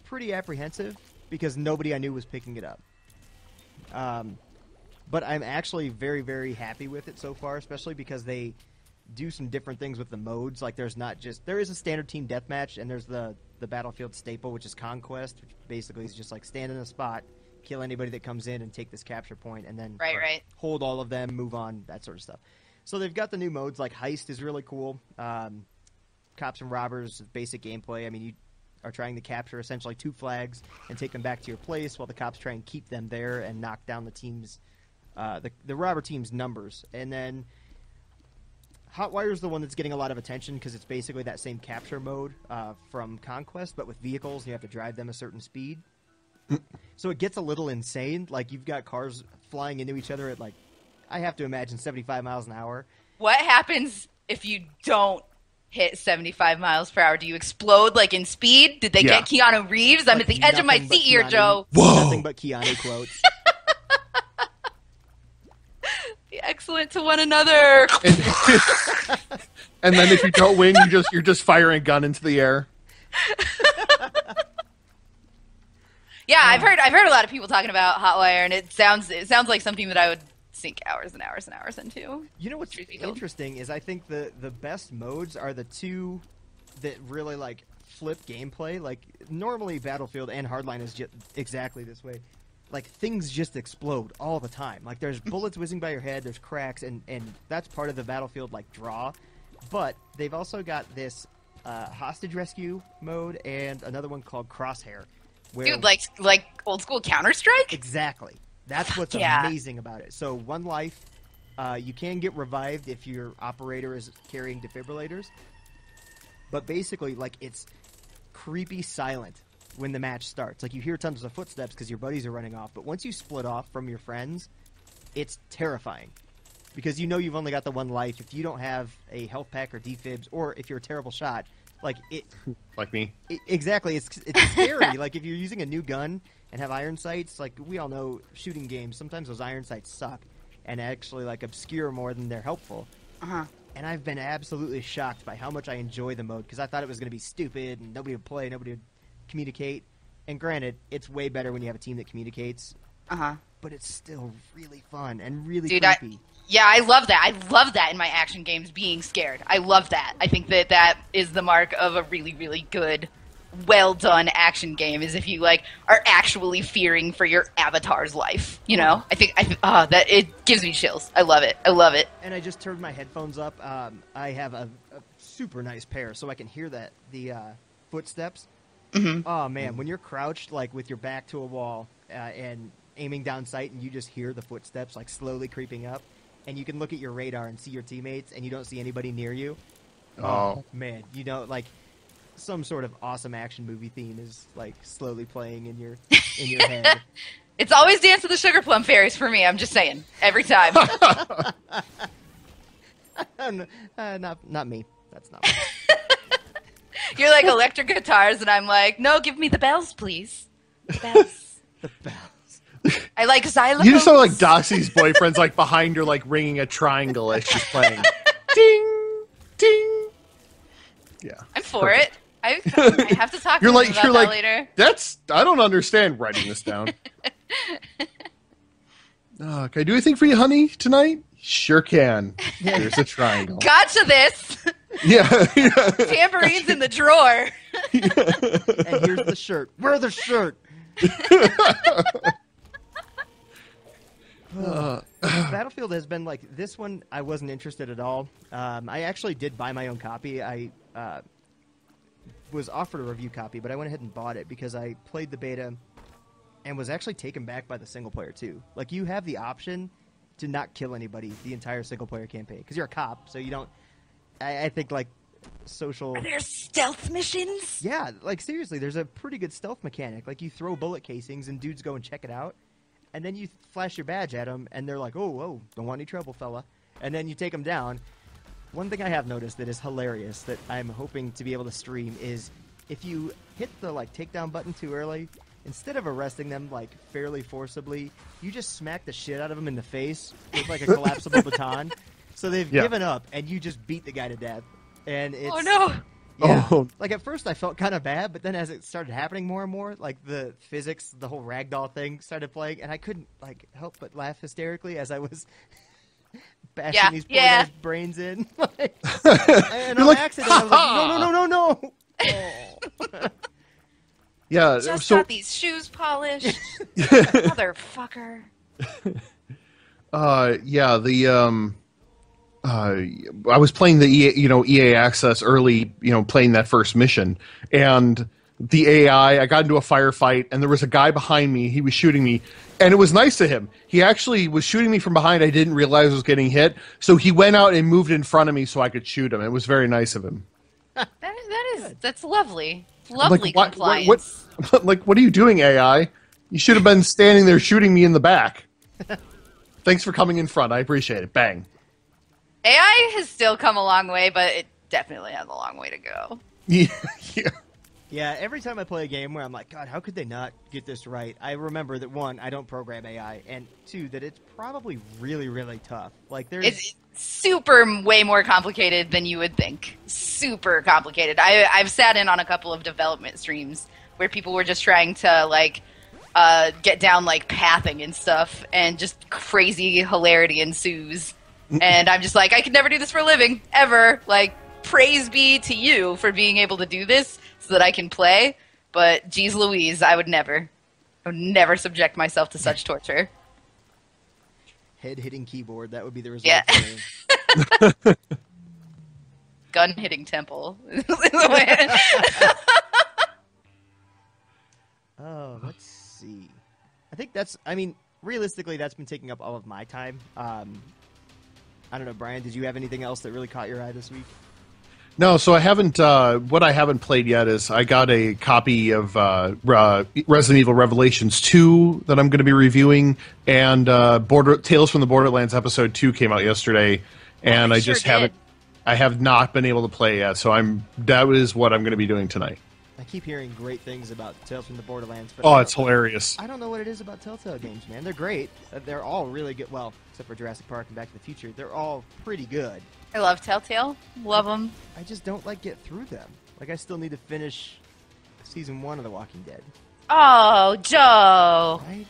pretty apprehensive because nobody I knew was picking it up. But I'm actually very, very happy with it so far, especially because they do some different things with the modes. Like, there is a standard team deathmatch, and there's the Battlefield staple, which is Conquest, which basically is just like stand in a spot, kill anybody that comes in, and take this capture point, and then hold all of them, move on, that sort of stuff. So they've got the new modes, like Heist is really cool. Cops and Robbers, basic gameplay. I mean, you are trying to capture essentially 2 flags and take them back to your place while the cops try and keep them there and knock down the team's the robber team's numbers. And then Hotwire is the one that's getting a lot of attention because it's basically that same capture mode from Conquest, but with vehicles, and you have to drive them a certain speed. So it gets a little insane. Like, you've got cars flying into each other at, like, I have to imagine 75 miles an hour. What happens if you don't hit 75 miles per hour? Do you explode, like, in speed? Did they get Keanu Reeves? I'm at the edge of my seat here, Joe. Whoa. Nothing but Keanu quotes. Be excellent to one another. And then if you don't win, you're just firing a gun into the air. Yeah, I've heard a lot of people talking about Hotwire, and it sounds like something that I would sink hours and hours and hours into. You know what's interesting is I think the best modes are the two that really, like, flip gameplay. Like, normally Battlefield and Hardline is just exactly this way. Like, things just explode all the time. Like, there's bullets whizzing by your head, there's cracks, and that's part of the Battlefield, like, draw. But they've also got this hostage rescue mode and another one called Crosshair. Where, dude, like old school Counter-Strike? Exactly. That's what's amazing about it. So, 1 life, you can get revived if your operator is carrying defibrillators. But basically, like, it's creepy silent when the match starts. Like, you hear tons of footsteps because your buddies are running off. But once you split off from your friends, it's terrifying. Because you know you've only got the 1 life. If you don't have a health pack or defibs, or if you're a terrible shot, like it... Like me. Exactly. It's scary. Like, if you're using a new gun and have iron sights, like, we all know shooting games, sometimes those iron sights suck and actually, like, obscure more than they're helpful. And I've been absolutely shocked by how much I enjoy the mode, because I thought it was going to be stupid and nobody would play, nobody would communicate. And granted, it's way better when you have a team that communicates. But it's still really fun and really creepy. I love that. I love that in my action games, being scared. I love that. I think that is the mark of a really, really good, well-done action game, is if you, like, are actually fearing for your avatar's life. You know? I think that it gives me chills. I love it. I love it. And I just turned my headphones up. I have a super nice pair, so I can hear the footsteps. Oh, man, when you're crouched, like, with your back to a wall and aiming down sight, and you just hear the footsteps, like, slowly creeping up, and you can look at your radar and see your teammates, and you don't see anybody near you. Oh, man, you know, like, some sort of awesome action movie theme is, like, slowly playing in your head. It's always Dance with the Sugar Plum Fairies for me, I'm just saying. Every time. Not me. That's not me. You're like electric guitars, and I'm like, no, give me the bells, please. The bells. The bells. I like xylophones. You just sound like Doxy's boyfriend's, like, behind her, like, ringing a triangle as she's playing. Ding! Ding! Yeah. I'm for it. I have to talk to him about that later. I don't understand writing this down. Can I do anything for you, honey, tonight? Sure can. There's a triangle. Gotcha this. Yeah. Tambourine's in the drawer. And here's the shirt. Wear the shirt. Battlefield has been like this one. I wasn't interested at all. I actually did buy my own copy. I was offered a review copy, but I went ahead and bought it because I played the beta and was actually taken back by the single player too. Like, you have the option to not kill anybody the entire single player campaign because you're a cop, so you don't. I think like social. Are there stealth missions? Yeah, like seriously, there's a pretty good stealth mechanic. Like, you throw bullet casings and dudes go and check it out, and then you flash your badge at them, and they're like, "Oh, whoa, don't want any trouble, fella," and then you take them down. One thing I have noticed that is hilarious that I'm hoping to be able to stream is if you hit the like takedown button too early, instead of arresting them like fairly forcibly, you just smack the shit out of them in the face with like a collapsible baton. So they've given up, and you just beat the guy to death. And it's, oh no! Yeah. Oh. Like, at first I felt kind of bad, but then as it started happening more and more, like the physics, the whole ragdoll thing started playing, and I couldn't like help but laugh hysterically as I was bashing these poor guys' brains in. Like, and on accident, I was like, no. Oh. Yeah, just got these shoes polished, motherfucker. I was playing the EA Access early, playing that first mission, and the AI, I got into a firefight, and there was a guy behind me. He was shooting me, and it was nice to him. He actually was shooting me from behind. I didn't realize I was getting hit, so he went out and moved in front of me so I could shoot him. It was very nice of him. That's lovely. Lovely compliance. What are you doing, AI? You should have been standing there shooting me in the back. Thanks for coming in front. I appreciate it. Bang. AI has still come a long way, but it definitely has a long way to go. Yeah, every time I play a game where I'm like, God, how could they not get this right? I remember that, one, I don't program AI, and two, that it's probably really, really tough. Like, it's super way more complicated than you would think. Super complicated. I've sat in on a couple of development streams where people were just trying to get down pathing and stuff, and just crazy hilarity ensues. And I'm just like, I could never do this for a living, ever. Praise be to you for being able to do this so that I can play. But geez Louise, I would never subject myself to such torture. Head-hitting keyboard, that would be the result. Yeah. Gun-hitting temple. Oh, let's see. I think realistically, that's been taking up all of my time. I don't know, Brian, did you have anything else that really caught your eye this week? No, so I haven't. What I haven't played yet is I got a copy of Resident Evil Revelations 2 that I'm going to be reviewing, and Tales from the Borderlands Episode 2 came out yesterday, and I just haven't. I have not been able to play yet, so that is what I'm going to be doing tonight. I keep hearing great things about Tales from the Borderlands. But it's hilarious. I don't know what it is about Telltale games, man. They're great. They're all really good. Well, except for Jurassic Park and Back to the Future. They're all pretty good. I love Telltale. Love them. I just don't get through them. I still need to finish Season 1 of The Walking Dead. Oh, Joe. I know.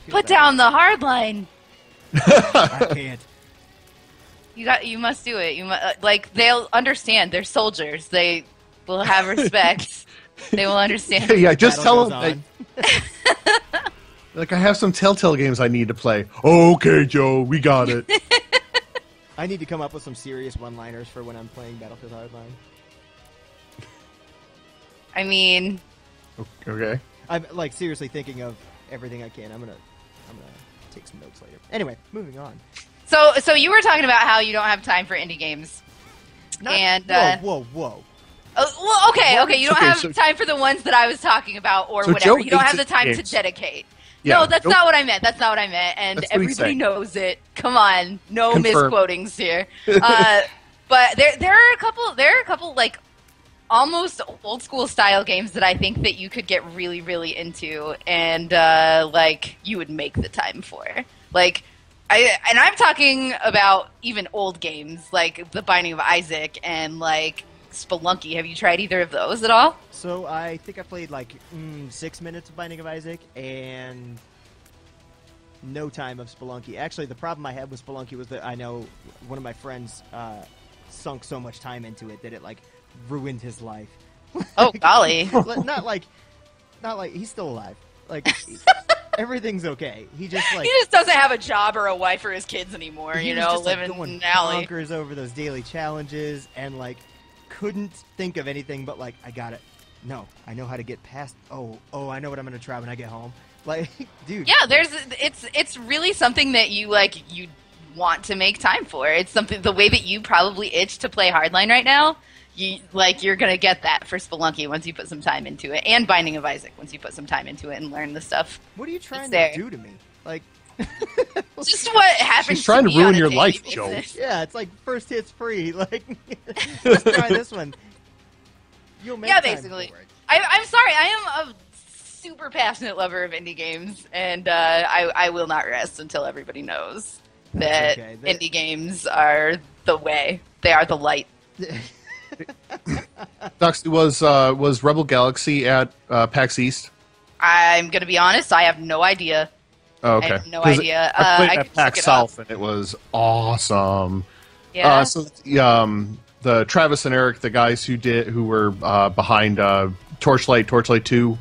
Put down the hardline. I can't. You must do it. You must, they'll understand. They're soldiers. They will have respect. They will understand. Yeah, just tell them. I have some Telltale games I need to play. Okay, Joe, we got it. I need to come up with some serious one-liners for when I'm playing Battlefield Hardline. I mean... Okay. I'm, seriously thinking of everything I can. I'm gonna take some notes later. Anyway, moving on. So you were talking about how you don't have time for indie games. Whoa. Well, okay. You don't have time for the ones that I was talking about, or whatever. Joe You don't have the time to dedicate. Yeah, no, that's not what I meant. That's not what I meant. And everybody knows it. Come on, no misquotings here. But there are a couple almost old school style games that I think that you could get really, really into, and you would make the time for. I'm talking about even old games like The Binding of Isaac and Spelunky. Have you tried either of those at all? So I think I played 6 minutes of Binding of Isaac and no time of Spelunky. Actually, the problem I had with Spelunky was that I know one of my friends sunk so much time into it that it ruined his life. Oh golly! not like he's still alive. everything's okay. He just he just doesn't have a job or a wife or his kids anymore. You know, just, living going in an alley. bonkers over those daily challenges and couldn't think of anything but I got it. No, I know how to get past. Oh, I know what I'm gonna try when I get home. Dude. Yeah, it's really something that you want to make time for. It's something the way that you probably itch to play Hardline right now. You're gonna get that for Spelunky once you put some time into it, and Binding of Isaac once you put some time into it and learn the stuff. What are you trying to do to me? Just what happens. She's trying to ruin your life, Joe. Yeah, it's first hit's free. Let's try this one. You'll make time basically. for it. I'm sorry. I am a super passionate lover of indie games, and I will not rest until everybody knows that indie games are the way. They are the light. Doxy, was Rebel Galaxy at PAX East? I'm gonna be honest. I have no idea. Oh, okay. I have no idea. I played I at PAX South, and it was awesome. Yeah. The Travis and Eric, the guys who were behind Torchlight 2,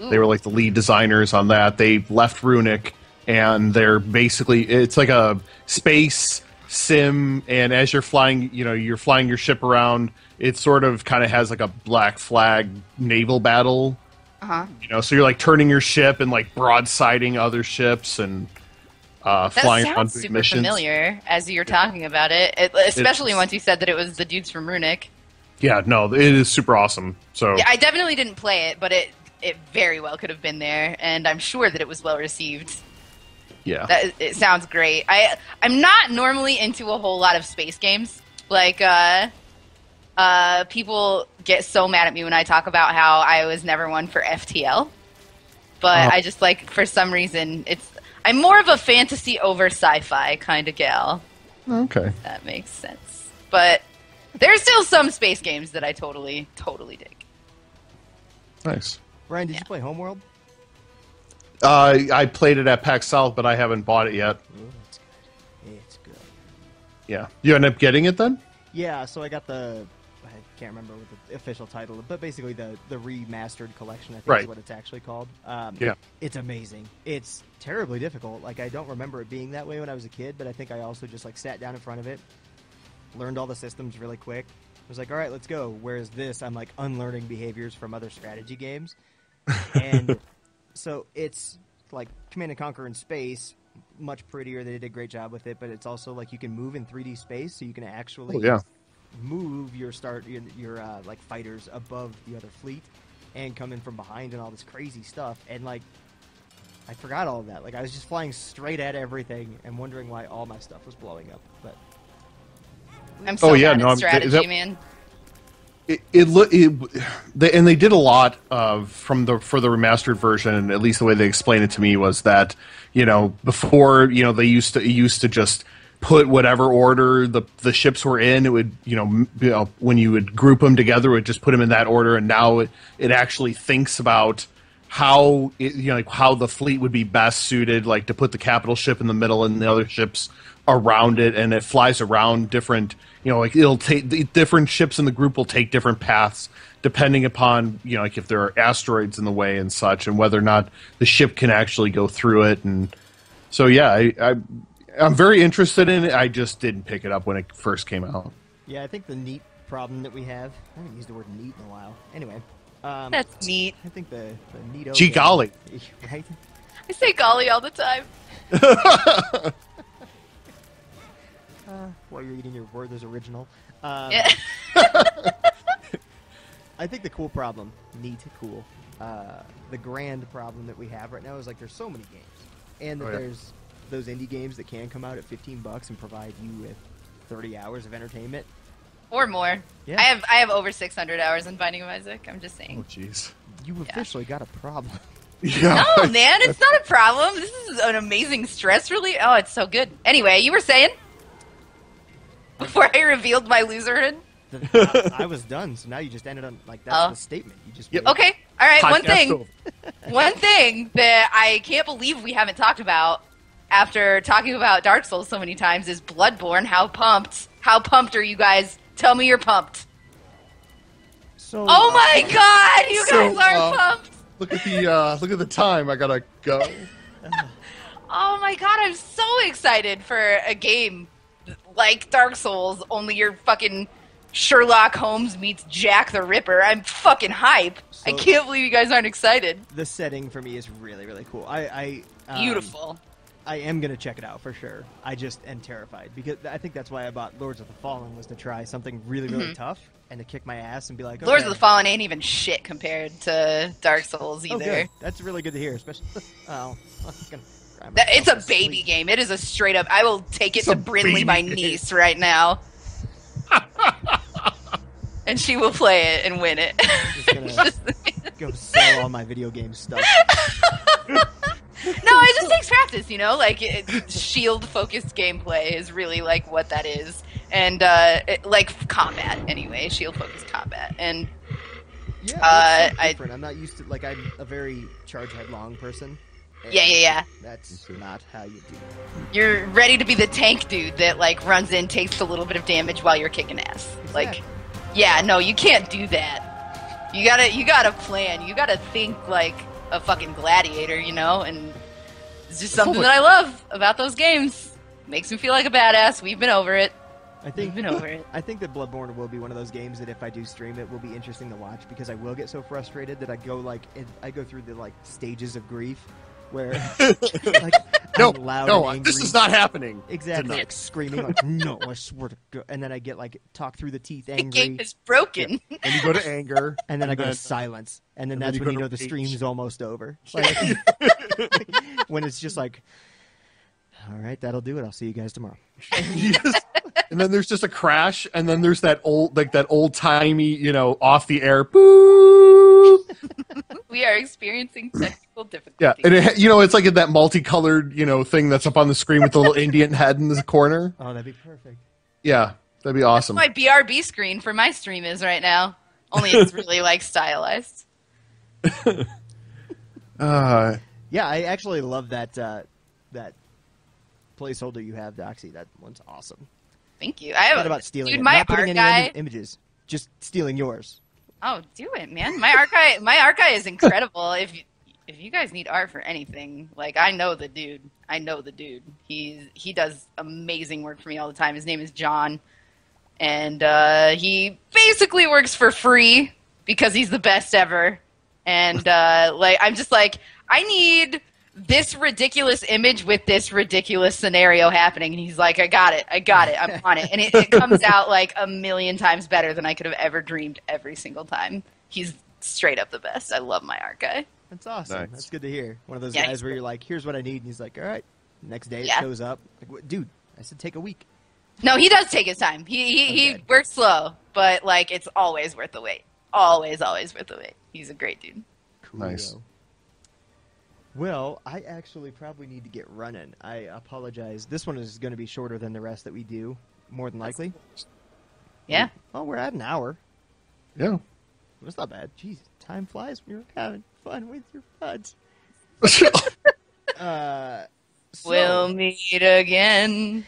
they were the lead designers on that. They left Runic, and they're basically it's like a space sim, and as you're flying, you're flying your ship around. It sort of kind of has a Black Flag naval battle. So you're turning your ship and broadsiding other ships and flying that on sounds super missions. familiar as you're talking about it, especially once you said that it was the dudes from Runic. Yeah, no, it is super awesome. So yeah, I definitely didn't play it, but it very well could have been there, and I'm sure that it was well received. Yeah, it sounds great. I'm not normally into a whole lot of space games. People get so mad at me when I talk about how I was never one for FTL, but I just for some reason I'm more of a fantasy over sci-fi kind of gal. Okay, if that makes sense. But there's still some space games that I totally dig. Nice. Brian, did you play Homeworld? I played it at PAX South, but I haven't bought it yet. Ooh, it's good. It's good. Yeah, you end up getting it then? Yeah, so I got I can't remember what the official title, but basically the remastered collection, I think is what it's actually called. Yeah. It's amazing. It's terribly difficult. I don't remember it being that way when I was a kid, but I think I also just sat down in front of it, learned all the systems really quick. I was all right, let's go. Whereas this, I'm unlearning behaviors from other strategy games. And so it's Command & Conquer in space, much prettier. They did a great job with it, but it's also you can move in 3D space, so you can actually move your fighters above the other fleet and come in from behind and all this crazy stuff. And I forgot all of that. I was just flying straight at everything and wondering why all my stuff was blowing up. But I'm so bad at strategy, man. And they did a lot for the remastered version. At least the way they explained it to me was that before they used to just put whatever order the ships were in. It would when you would group them together, it would just put them in that order. And now it actually thinks about how how the fleet would be best suited, to put the capital ship in the middle and the other ships around it, and it flies around different. It'll take the different ships in the group will take different paths depending upon if there are asteroids in the way and such, and whether or not the ship can actually go through it. And so I'm very interested in it. I just didn't pick it up when it first came out. Yeah, I think the neat problem that we have. I haven't used the word neat in a while. Anyway, that's neat. I think the neato. Gee golly, right? I say golly all the time. While you're eating your Werther's original. Yeah. I think the cool problem, neat, cool. The grand problem that we have right now is there's so many games, and that there's those indie games that can come out at $15 and provide you with 30 hours of entertainment or more. Yeah. I have over 600 hours in Binding of Isaac. I'm just saying. Oh jeez. You officially got a problem. Yeah. No, man, it's not a problem. This is an amazing stress relief. Oh, it's so good. Anyway, you were saying before I revealed my loserhood. I was done, so now you just ended on that's the statement. You just okay. All right. One thing that I can't believe we haven't talked about after talking about Dark Souls so many times is Bloodborne. How pumped? How pumped are you guys? Tell me you're pumped. So. Oh my God! You guys are pumped. Look at the time. I gotta go. Oh my god, I'm so excited for a game like Dark Souls, only you're fucking Sherlock Holmes meets Jack the Ripper. I'm fucking hype. I can't believe you guys aren't excited. The setting for me is really, really cool. Beautiful. I am going to check it out for sure. I just am terrified because I think that's why I bought Lords of the Fallen, was to try something really, really tough and to kick my ass and be like, okay. Lords of the Fallen ain't even shit compared to Dark Souls either. Good. That's really good to hear, especially. It's a baby game. It is a straight up. I will take it to Brinley, my niece, right now. And she will play it and win it. I'm just gonna go sell all my video game stuff. No, it just takes practice, you know? Like, shield-focused gameplay is really, like, what that is. And, like, combat, anyway. Shield-focused combat. And, yeah, it's different. I'm not used to, like, I'm a very charge-headlong person. Yeah. That's not how you do it. You're ready to be the tank dude that, like, runs in, takes a little bit of damage while you're kicking ass. Exactly. Like, yeah, no, you can't do that. You gotta plan. You gotta think like a fucking gladiator, you know? And it's just something that I love about those games. Makes me feel like a badass. We've been over it. We've been over it. I think that Bloodborne will be one of those games that if I do stream it will be interesting to watch, because I will get so frustrated that I go through the, like, stages of grief where like, no, loud no, and angry. this is not happening. Exactly, like screaming like, no, I swear to God. And then I get like talk through the teeth angry. The game is broken. Yeah. And you go to anger. And then I go to silence. And then that's when you know the stream's almost over. Like, when it's just like, all right, that'll do it. I'll see you guys tomorrow. And then there's just a crash, and then there's that old timey, you know, off the air. Boop. We are experiencing technical difficulties. Yeah, and it's like that multicolored, you know, thing that's up on the screen with the little Indian head in the corner. Oh, that'd be perfect. Yeah, that'd be awesome. That's my BRB screen for my stream is right now. Only it's really like stylized. Yeah, I actually love that placeholder you have, Doxy. That one's awesome. Thank you. I have not about stealing dude, it. my Not putting archive... any images, just stealing yours. Oh, do it, man. My archive is incredible. If you guys need art for anything, like, I know the dude. He does amazing work for me all the time. His name is John, and he basically works for free because he's the best ever. And like, I'm just like, I need this ridiculous image with this ridiculous scenario happening, and he's like, I got it, I'm on it. And it comes out like a million times better than I could have ever dreamed every single time. He's straight up the best. I love my art guy. That's awesome. Nice. That's good to hear. One of those guys where you're like, here's what I need, and he's like, all right. Next day it shows up. Like, what, dude, I said take a week. No, he does take his time. He works slow, but like, it's always worth the wait. Always worth the wait. He's a great dude. Cool. Nice. Well, I actually probably need to get running. I apologize. This one is going to be shorter than the rest that we do, more than likely. Yeah. Well, we're at an hour. Yeah. That's not bad. Jeez, time flies when you're having fun with your buds. We'll meet again.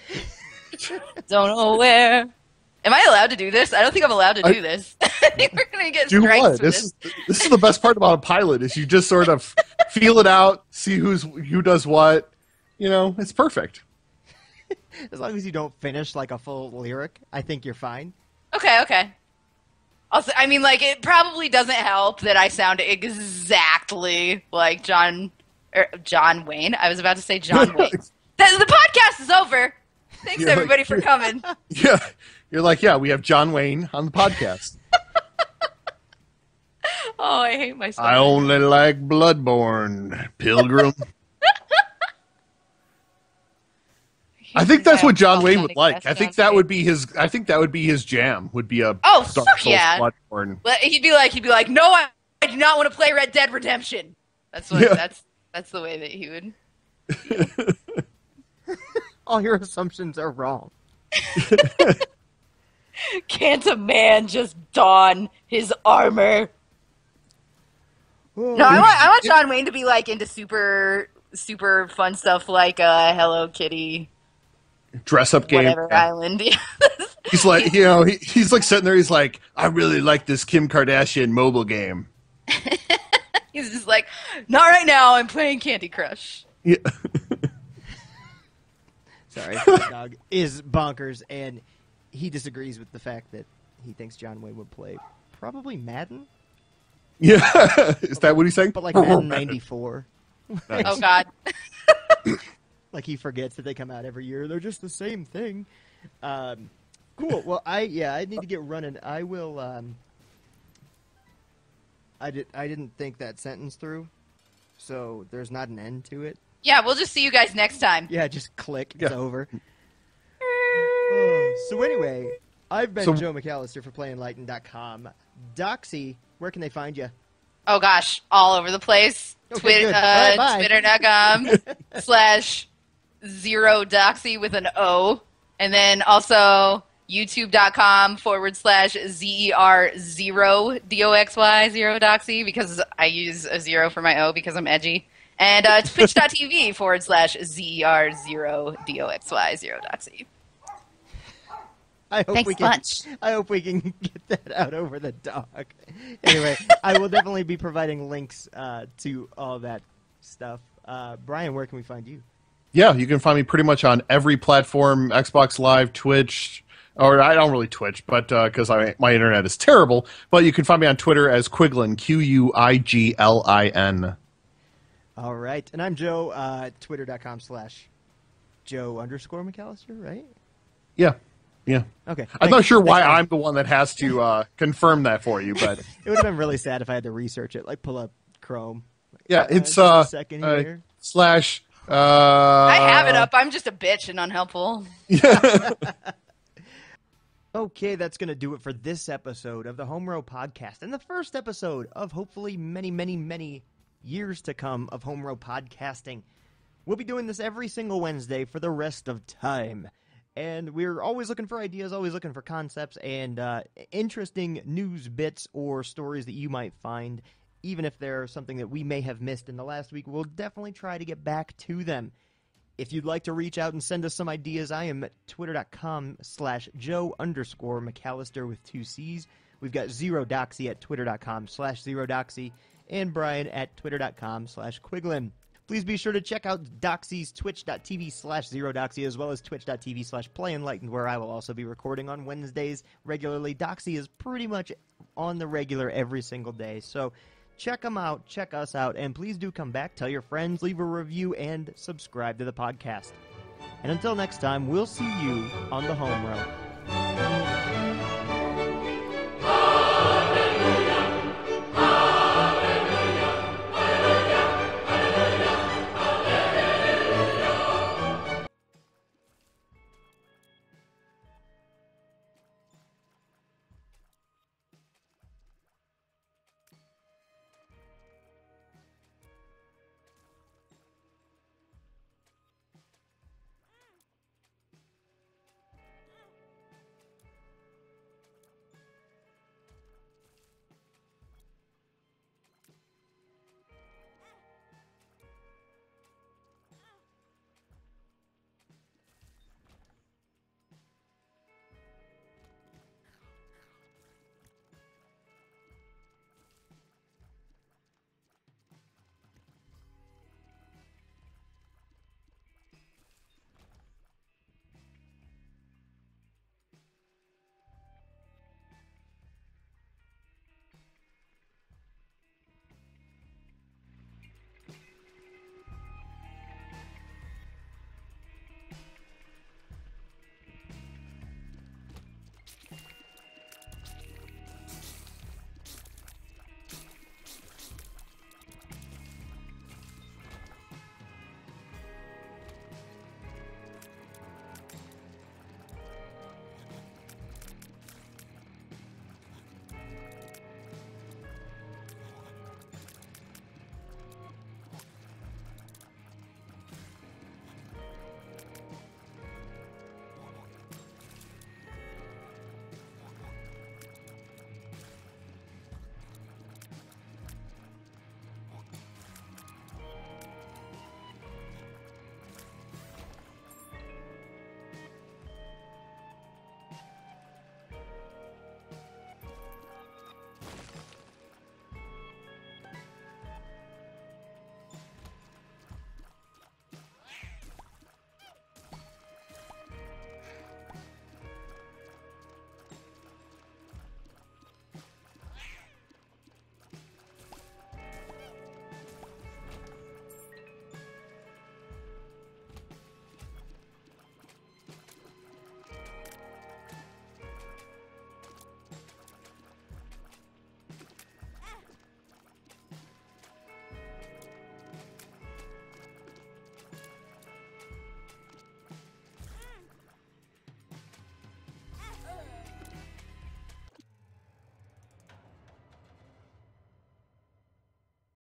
Don't know where. Am I allowed to do this? I don't think I'm allowed to do this. I think we're gonna get strikes for this. This is the best part about a pilot, is you just sort of feel it out, see who does what. You know, it's perfect. As long as you don't finish like a full lyric, I think you're fine. Okay. Also, I mean, like, it probably doesn't help that I sound exactly like John Wayne. I was about to say John Wayne. The podcast is over. Thanks, everybody, for coming. Yeah. You're like, yeah, we have John Wayne on the podcast. Oh, I hate myself. I only like Bloodborne, Pilgrim. I think that's what John Wayne would like. I think that would be his. I think that would be his jam. Would be a Dark Souls Bloodborne. He'd be like, no, I do not want to play Red Dead Redemption. That's what. Yeah. That's the way that he would. All your assumptions are wrong. Can't a man just don his armor? No, I want John Wayne to be like into super fun stuff like Hello Kitty. Dress up game. Whatever island. He's like, you know, he's like sitting there. He's like, I really like this Kim Kardashian mobile game. He's just like, not right now. I'm playing Candy Crush. Yeah. Sorry, the dog is bonkers, and he disagrees with the fact that he thinks John Wayne would play probably Madden. Yeah. Is that what he's saying? But like Madden 94. Nice. Oh God. Like he forgets that they come out every year. They're just the same thing. Cool. Well, I need to get running. I will. I didn't think that sentence through, so there's not an end to it. Yeah, we'll just see you guys next time. Yeah, just click. It's Yeah. over. So anyway, I've been Joe McAllister for PlayEnlighten.com. Doxy, where can they find you? Oh gosh, all over the place. Okay, good. All right, bye. Twitter.com/0doxy with an O. And then also youtube.com/ZER0DOXY, 0doxy, because I use a 0 for my O because I'm edgy. And twitch.tv/ZER0DOXY, 0doxy. Thanks I hope we can get that out over the dog. Anyway, I will definitely be providing links to all that stuff. Brian, where can we find you? Yeah, you can find me pretty much on every platform, Xbox Live, Twitch, or I don't really Twitch, but because my internet is terrible. But you can find me on Twitter as Quiglin, QUIGLIN. All right, and I'm Joe, Twitter.com/Joe_McAllister, right? Yeah. Yeah. Okay. I'm not sure why I'm the one that has to confirm that for you, but it would have been really sad if I had to research it, like pull up Chrome. Like, yeah, it's just a second here. / I have it up. I'm just a bitch and unhelpful. Yeah. Okay, that's going to do it for this episode of the HOMEROW podcast, and the first episode of hopefully many, many, many years to come of HOMEROW podcasting. We'll be doing this every single Wednesday for the rest of time. And we're always looking for ideas, always looking for concepts and interesting news bits or stories that you might find. Even if they're something that we may have missed in the last week, we'll definitely try to get back to them. If you'd like to reach out and send us some ideas, I am at twitter.com/Joe_McAllister with 2 C's. We've got 0doxy at twitter.com/0doxy and Brian at twitter.com/Quiglin. Please be sure to check out Doxy's twitch.tv/0doxy as well as twitch.tv/PlayEnlighten, where I will also be recording on Wednesdays regularly. Doxy is pretty much on the regular every single day, so check them out, check us out, and please do come back, tell your friends, leave a review, and subscribe to the podcast. And until next time, we'll see you on the HOMEROW.